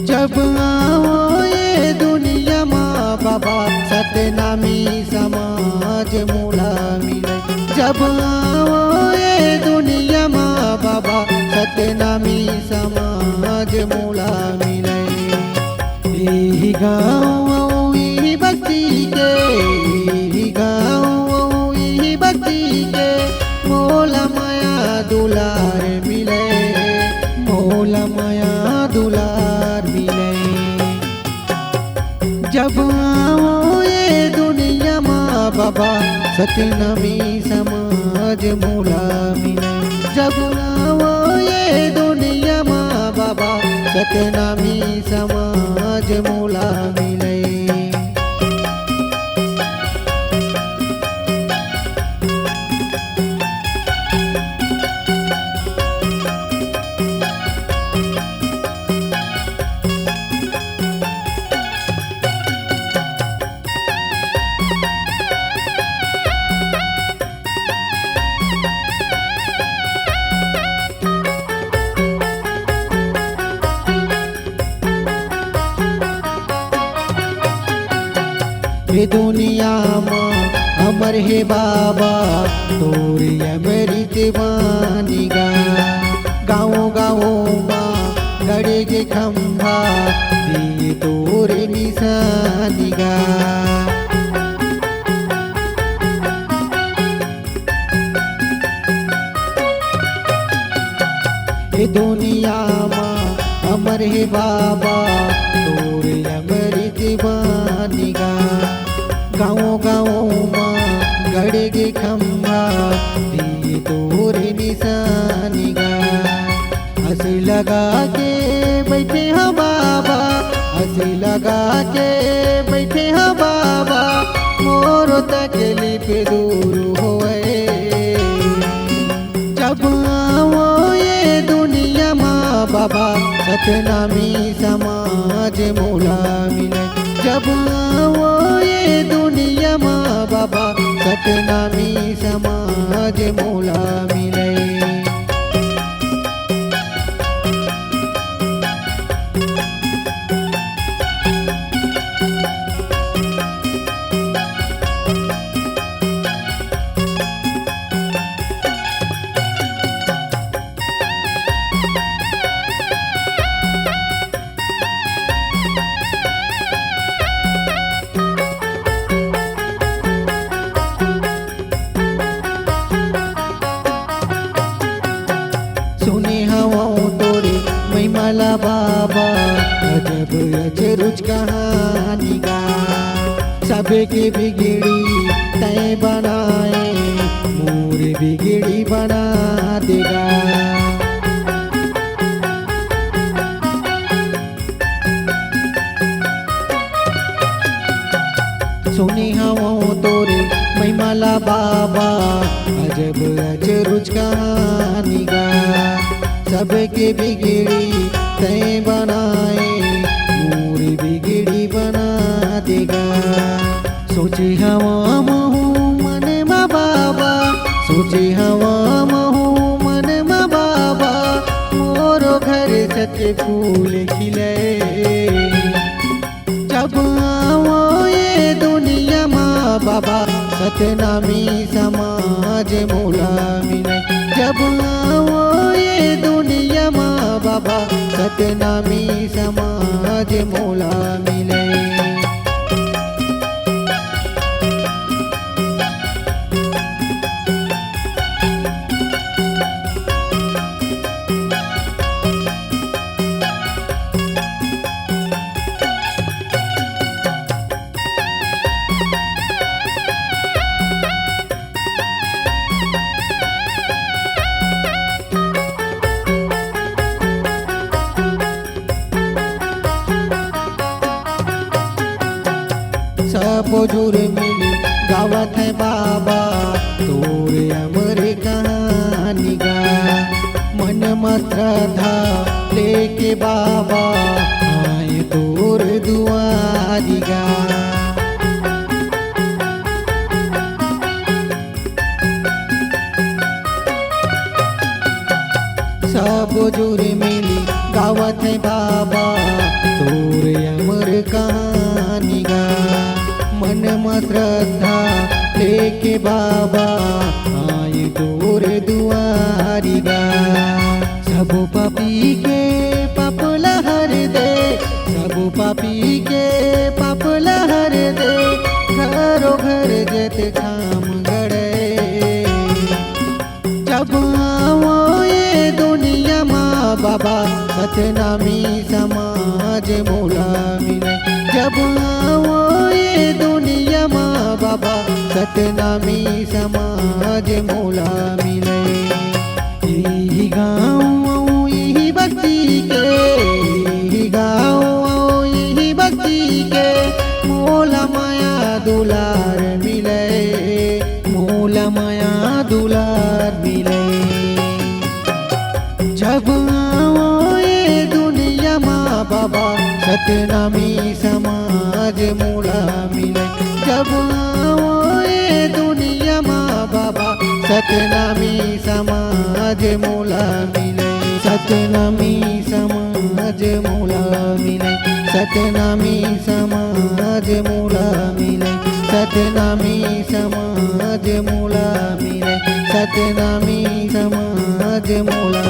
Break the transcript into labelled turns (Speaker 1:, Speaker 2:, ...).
Speaker 1: जब आओ ये दुनिया माँ बाबा सतनामी समाज मूला मिले। जब आओ ये दुनिया माँ बाबा सतनामी समाज मूला मिले। यही गाँव यही भक्ति के, यही गाँव यही भक्ति के मोला माया दुलार मिले, मोला माया दुलार मिले। जब आओ ये दुनिया माँ बाबा सतनामी समाज मूला मिले। जब आओ ये दुनिया माँ बाबा सतनामी समाज मूला मिले। ये दुनिया माँ अमर है बाबा तोरी मेरी दीवानी गा। गाँव गाँव माँ गड़े के खम्भा दिए तोरे निशानी गा। ये दुनिया माँ अमर है बाबा तोरे मेरी दीवानी गा। गाँव गाँव माँ गड़े के खम्भा दिए तोरे निशानी गा। हंसी लगा के बैठे हैं बाबा, हंसी लगा के बैठे हैं बाबा मोरो तकलीफ दूर होए। जब आओ ये दुनिया माँ बाबा सतनामी समाज मूला मिले। जब आओ ये दुनिया माँ बाबा सतनामी समाज मूला मिले। सुने हवाओं तोरे महिमाला बाबा अजब अचरुच कहानी गा। सबके बिगड़ी तय बनाए मोर बिगड़ी बना देगा। सुने हवाओं तोरे महिमाला बाबा अजब अचरुच कहानी गा। सबके बिगड़ी तय बनाए मोर बिगड़ी बना देगा। सोचे हवा महू मन मा बाबा, सोचे हवा महू मन मा बाबा मोरो घर सत्य फूल खिले। जब आओ ये दुनिया माँ बाबा सतनामी समाज मूला मिले। जब आओ ये दुनिया माँ बाबा सतनामी समाज मूला मिले। सब जुर मिली गावत है बाबा तोरे अमर कहानी गा। मन में श्रद्धा लेके बाबा आए तोर दुआरी गा। सब जुर मिली गावत है बाबा तोरे अमर कहानी गा। मन में श्रद्धा लेके बाबा आए तोर दुआरी गा। सब पापी के पाप लहर दे, सब पापी के पाप लहर दे, घरों घर जेते काम गड़े। जब आओ ये दुनिया माँ बाबा सतनामी समाज मोला मिले। जब आओ ये दुनिया माँ बाबा सतनामी समाज मोला मिले। यही गाँव यही भक्ति के, यही गाँव यही भक्ति के मोला माया दुलार मिले, मोला माया दुलार मिले। जब आओ ये दुनिया माँ बाबा सतनामी समाज मोला मिले। जब आओ ये दुनिया माँ बाबा सतनामी समाज मोला मिले। सतनामी समाज मोला मिले, सतनामी समाज मोला मिले, सतनामी समाज मोला मिले, सतनामी समाज मोला